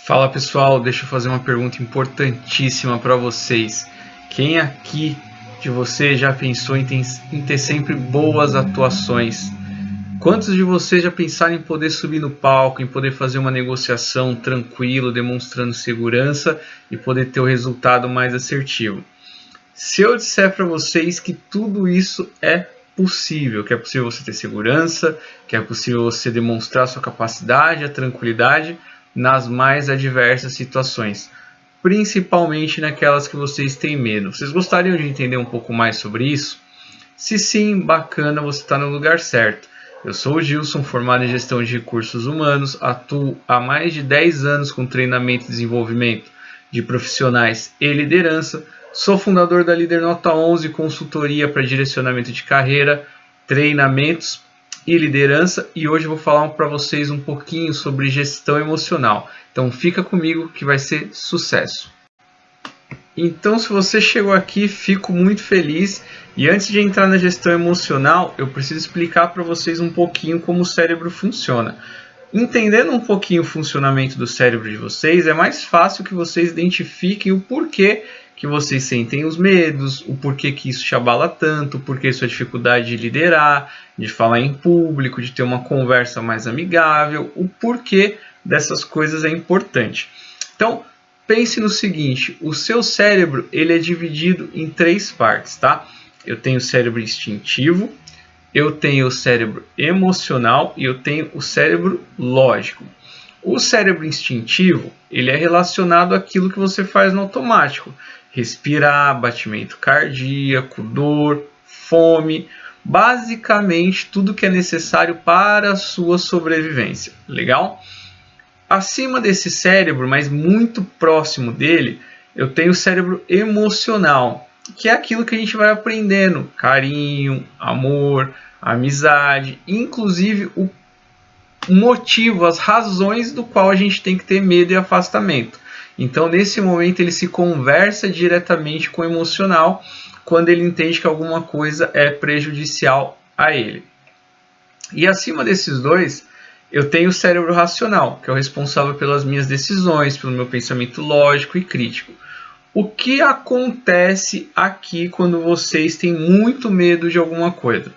Fala pessoal, deixa eu fazer uma pergunta importantíssima para vocês. Quem aqui de vocês já pensou em ter sempre boas atuações? Quantos de vocês já pensaram em poder subir no palco, em poder fazer uma negociação tranquilo, demonstrando segurança e poder ter o resultado mais assertivo? Se eu disser para vocês que tudo isso é possível, que é possível você ter segurança, que é possível você demonstrar sua capacidade, a tranquilidade nas mais adversas situações, principalmente naquelas que vocês têm medo. Vocês gostariam de entender um pouco mais sobre isso? Se sim, bacana, você está no lugar certo. Eu sou o Gilson, formado em Gestão de Recursos Humanos, atuo há mais de 10 anos com treinamento e desenvolvimento de profissionais e liderança. Sou fundador da Líder Nota 11, consultoria para direcionamento de carreira, treinamentos e liderança, e hoje eu vou falar para vocês um pouquinho sobre gestão emocional. Então fica comigo que vai ser sucesso. Então, se você chegou aqui, fico muito feliz. E antes de entrar na gestão emocional, eu preciso explicar para vocês um pouquinho como o cérebro funciona. Entendendo um pouquinho o funcionamento do cérebro de vocês, é mais fácil que vocês identifiquem o porquê que vocês sentem os medos, o porquê que isso te abala tanto, o porquê sua dificuldade de liderar, de falar em público, de ter uma conversa mais amigável, o porquê dessas coisas é importante. Então, pense no seguinte, o seu cérebro ele é dividido em 3 partes, tá? Eu tenho o cérebro instintivo, eu tenho o cérebro emocional e eu tenho o cérebro lógico. O cérebro instintivo, ele é relacionado àquilo que você faz no automático. Respirar, batimento cardíaco, dor, fome, basicamente tudo que é necessário para a sua sobrevivência. Legal? Acima desse cérebro, mas muito próximo dele, eu tenho o cérebro emocional, que é aquilo que a gente vai aprendendo, carinho, amor, amizade, inclusive o motivo, as razões do qual a gente tem que ter medo e afastamento. Então, nesse momento, ele se conversa diretamente com o emocional quando ele entende que alguma coisa é prejudicial a ele. E acima desses dois, eu tenho o cérebro racional, que é o responsável pelas minhas decisões, pelo meu pensamento lógico e crítico. O que acontece aqui quando vocês têm muito medo de alguma coisa?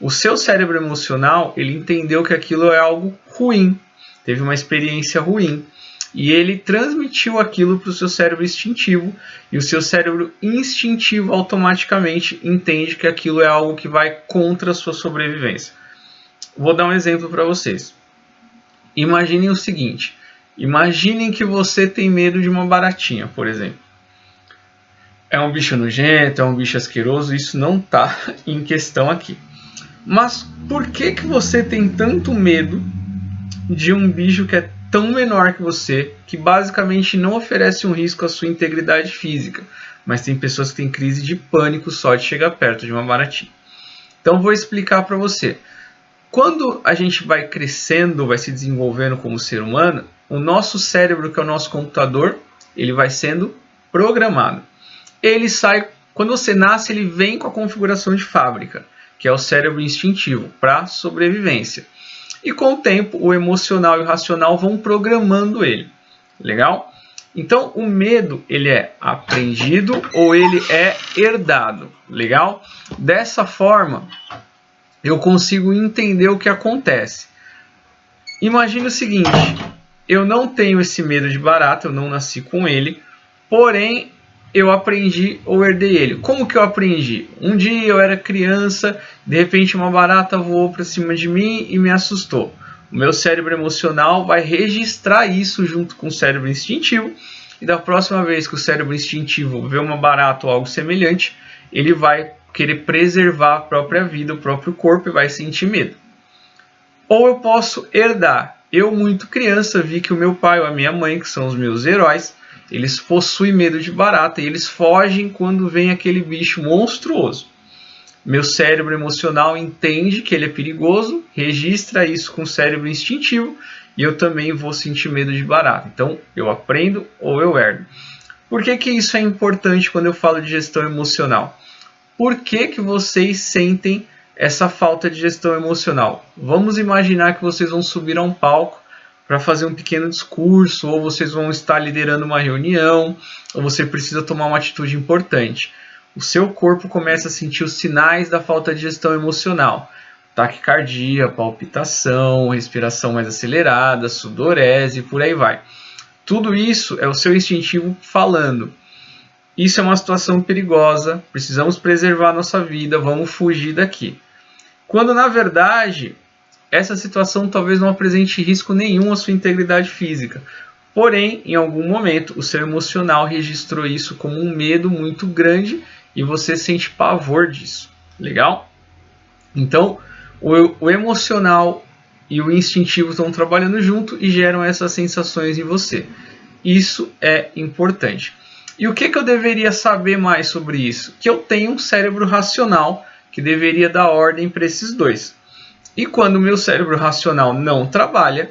O seu cérebro emocional, ele entendeu que aquilo é algo ruim, teve uma experiência ruim, e ele transmitiu aquilo para o seu cérebro instintivo, e o seu cérebro instintivo automaticamente entende que aquilo é algo que vai contra a sua sobrevivência. Vou dar um exemplo para vocês. Imaginem o seguinte, imaginem que você tem medo de uma baratinha, por exemplo. É um bicho nojento, é um bicho asqueroso, isso não está em questão aqui. Mas por que você tem tanto medo de um bicho que é tão menor que você, que basicamente não oferece um risco à sua integridade física, mas tem pessoas que têm crise de pânico só de chegar perto de uma baratinha? Então vou explicar para você. Quando a gente vai crescendo, vai se desenvolvendo como ser humano, o nosso cérebro, que é o nosso computador, ele vai sendo programado. Ele sai, quando você nasce, ele vem com a configuração de fábrica, que é o cérebro instintivo, para sobrevivência. E com o tempo, o emocional e o racional vão programando ele. Legal? Então, o medo, ele é aprendido ou ele é herdado. Legal? Dessa forma, eu consigo entender o que acontece. Imagine o seguinte, eu não tenho esse medo de barata, eu não nasci com ele, porém, eu aprendi ou herdei ele. Como que eu aprendi? Um dia eu era criança, de repente uma barata voou para cima de mim e me assustou. O meu cérebro emocional vai registrar isso junto com o cérebro instintivo, e da próxima vez que o cérebro instintivo vê uma barata ou algo semelhante, ele vai querer preservar a própria vida, o próprio corpo, e vai sentir medo. Ou eu posso herdar. Eu, muito criança, vi que o meu pai ou a minha mãe, que são os meus heróis, eles possuem medo de barata e eles fogem quando vem aquele bicho monstruoso. Meu cérebro emocional entende que ele é perigoso, registra isso com o cérebro instintivo e eu também vou sentir medo de barata. Então, eu aprendo ou eu herdo. Por que isso é importante quando eu falo de gestão emocional? Por que vocês sentem essa falta de gestão emocional? Vamos imaginar que vocês vão subir a um palco para fazer um pequeno discurso, ou vocês vão estar liderando uma reunião, ou você precisa tomar uma atitude importante. O seu corpo começa a sentir os sinais da falta de gestão emocional. Taquicardia, palpitação, respiração mais acelerada, sudorese, por aí vai. Tudo isso é o seu instintivo falando. Isso é uma situação perigosa, precisamos preservar nossa vida, vamos fugir daqui. Quando, na verdade, essa situação talvez não apresente risco nenhum à sua integridade física. Porém, em algum momento, o seu emocional registrou isso como um medo muito grande e você sente pavor disso. Legal? Então, o emocional e o instintivo estão trabalhando junto e geram essas sensações em você. Isso é importante. E o que eu deveria saber mais sobre isso? Que eu tenho um cérebro racional que deveria dar ordem para esses dois. E quando o meu cérebro racional não trabalha,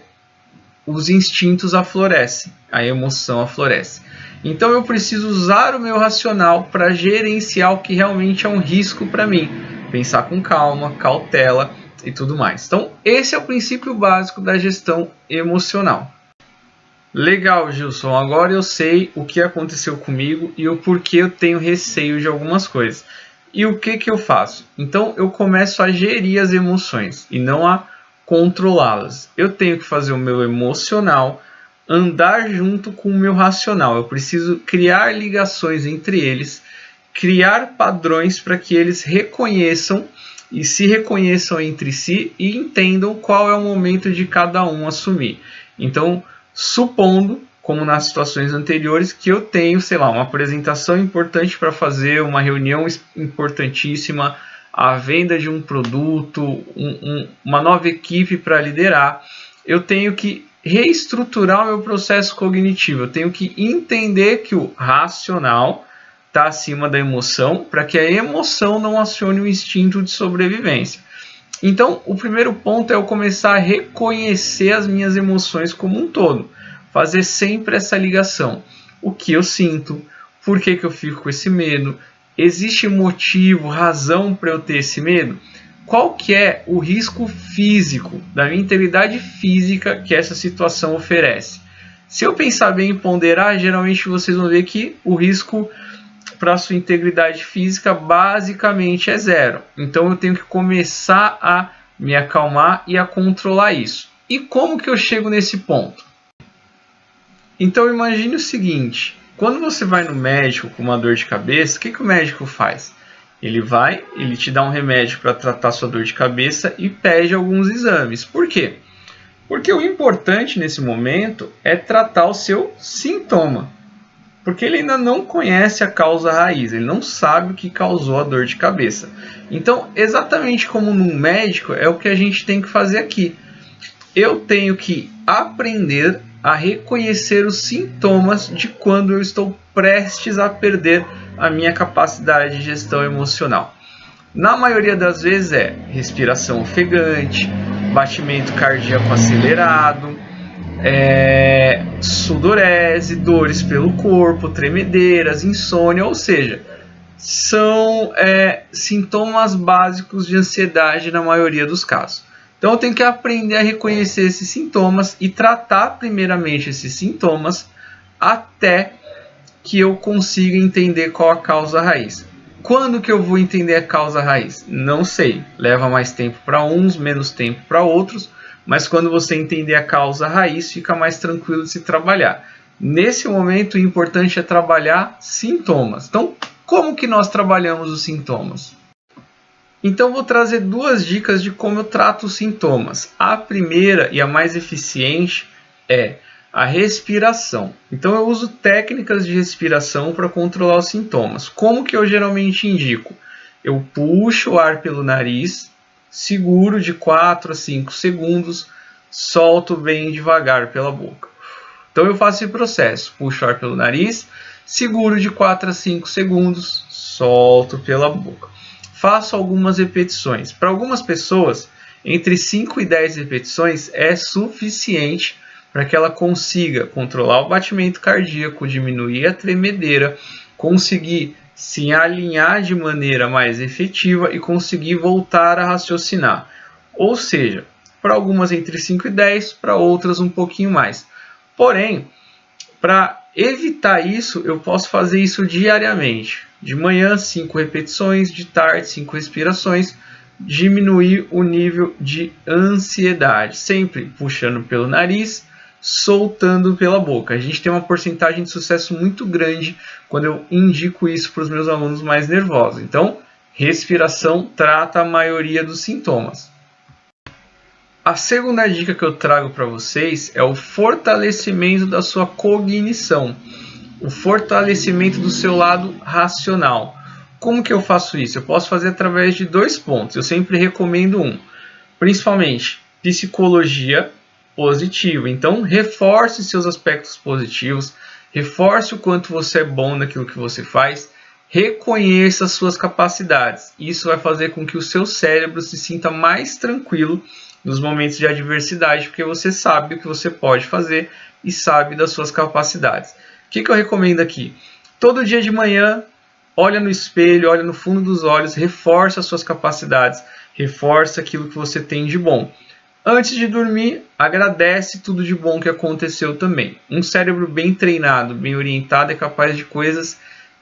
os instintos aflorescem, a emoção aflorece. Então eu preciso usar o meu racional para gerenciar o que realmente é um risco para mim. Pensar com calma, cautela e tudo mais. Então esse é o princípio básico da gestão emocional. Legal, Gilson. Agora eu sei o que aconteceu comigo e o porquê eu tenho receio de algumas coisas. E o que eu faço? Então eu começo a gerir as emoções e não a controlá-las. Eu tenho que fazer o meu emocional andar junto com o meu racional. Eu preciso criar ligações entre eles, criar padrões para que eles reconheçam e se reconheçam entre si e entendam qual é o momento de cada um assumir. Então, supondo, como nas situações anteriores, que eu tenho, sei lá, uma apresentação importante para fazer, uma reunião importantíssima, a venda de um produto, uma nova equipe para liderar, eu tenho que reestruturar o meu processo cognitivo, eu tenho que entender que o racional está acima da emoção, para que a emoção não acione o instinto de sobrevivência. Então, o primeiro ponto é eu começar a reconhecer as minhas emoções como um todo. Fazer sempre essa ligação. O que eu sinto? Por que eu fico com esse medo? Existe motivo, razão para eu ter esse medo? Qual que é o risco físico, da minha integridade física que essa situação oferece? Se eu pensar bem e ponderar, geralmente vocês vão ver que o risco para a sua integridade física basicamente é zero. Então eu tenho que começar a me acalmar e a controlar isso. E como que eu chego nesse ponto? Então imagine o seguinte, quando você vai no médico com uma dor de cabeça, o que o médico faz? Ele te dá um remédio para tratar sua dor de cabeça e pede alguns exames. Por quê? Porque o importante nesse momento é tratar o seu sintoma. Porque ele ainda não conhece a causa raiz, ele não sabe o que causou a dor de cabeça. Então, exatamente como num médico, é o que a gente tem que fazer aqui. Eu tenho que aprender a reconhecer os sintomas de quando eu estou prestes a perder a minha capacidade de gestão emocional. Na maioria das vezes é respiração ofegante, batimento cardíaco acelerado, sudorese, dores pelo corpo, tremedeiras, insônia, ou seja, são sintomas básicos de ansiedade na maioria dos casos. Então eu tenho que aprender a reconhecer esses sintomas e tratar primeiramente esses sintomas até que eu consiga entender qual a causa raiz. Quando que eu vou entender a causa raiz? Não sei. Leva mais tempo para uns, menos tempo para outros, mas quando você entender a causa raiz, fica mais tranquilo de se trabalhar. Nesse momento, o importante é trabalhar sintomas. Então, como que nós trabalhamos os sintomas? Então, vou trazer duas dicas de como eu trato os sintomas. A primeira e a mais eficiente é a respiração. Então, eu uso técnicas de respiração para controlar os sintomas. Como que eu geralmente indico? Eu puxo o ar pelo nariz, seguro de 4 a 5 segundos, solto bem devagar pela boca. Então, eu faço esse processo. Puxo o ar pelo nariz, seguro de 4 a 5 segundos, solto pela boca. Faço algumas repetições. Para algumas pessoas, entre 5 e 10 repetições é suficiente para que ela consiga controlar o batimento cardíaco, diminuir a tremedeira, conseguir se alinhar de maneira mais efetiva e conseguir voltar a raciocinar. Ou seja, para algumas entre 5 e 10, para outras um pouquinho mais. Porém, para evitar isso, eu posso fazer isso diariamente. De manhã, 5 repetições, de tarde, 5 respirações, diminuir o nível de ansiedade, sempre puxando pelo nariz, soltando pela boca. A gente tem uma porcentagem de sucesso muito grande quando eu indico isso para os meus alunos mais nervosos. Então, respiração trata a maioria dos sintomas. A segunda dica que eu trago para vocês é o fortalecimento da sua cognição, o fortalecimento do seu lado racional. Como que eu faço isso? Eu posso fazer através de 2 pontos. Eu sempre recomendo um, principalmente psicologia positiva. Então, reforce seus aspectos positivos, reforce o quanto você é bom naquilo que você faz, reconheça as suas capacidades. Isso vai fazer com que o seu cérebro se sinta mais tranquilo nos momentos de adversidade, porque você sabe o que você pode fazer e sabe das suas capacidades. O que eu recomendo aqui? Todo dia de manhã, olha no espelho, olha no fundo dos olhos, reforça as suas capacidades, reforça aquilo que você tem de bom. Antes de dormir, agradece tudo de bom que aconteceu também. Um cérebro bem treinado, bem orientado, é capaz de coisas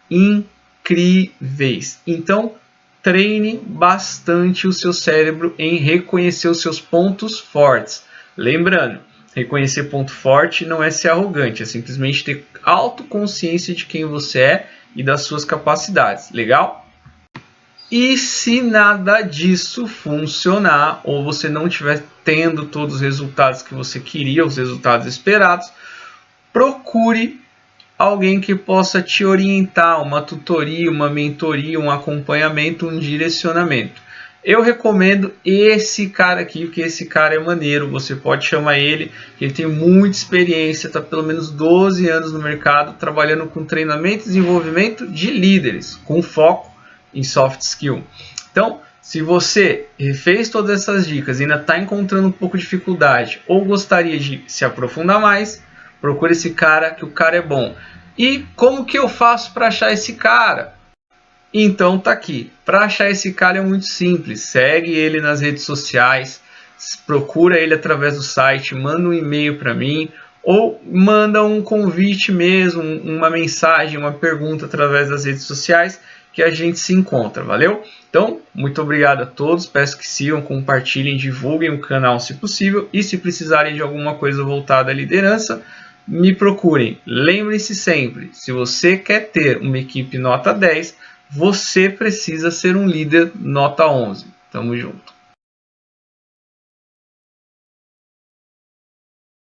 incríveis. Então, treine bastante o seu cérebro em reconhecer os seus pontos fortes. Lembrando, reconhecer ponto forte não é ser arrogante, é simplesmente ter autoconsciência de quem você é e das suas capacidades. Legal? E se nada disso funcionar, ou você não estiver tendo todos os resultados que você queria, os resultados esperados, procure alguém que possa te orientar, uma tutoria, uma mentoria, um acompanhamento, um direcionamento. Eu recomendo esse cara aqui, porque esse cara é maneiro, você pode chamar ele, ele tem muita experiência, está pelo menos 12 anos no mercado, trabalhando com treinamento e desenvolvimento de líderes, com foco em soft skill. Então, se você fez todas essas dicas e ainda está encontrando um pouco de dificuldade ou gostaria de se aprofundar mais, procure esse cara, que o cara é bom. E como que eu faço para achar esse cara? Então tá aqui. Para achar esse cara é muito simples. Segue ele nas redes sociais, procura ele através do site, manda um e-mail para mim ou manda um convite mesmo, uma mensagem, uma pergunta através das redes sociais que a gente se encontra. Valeu? Então, muito obrigado a todos. Peço que sigam, compartilhem, divulguem o canal se possível e se precisarem de alguma coisa voltada à liderança, me procurem. Lembre-se sempre, se você quer ter uma equipe nota 10, você precisa ser um líder nota 11. Tamo junto.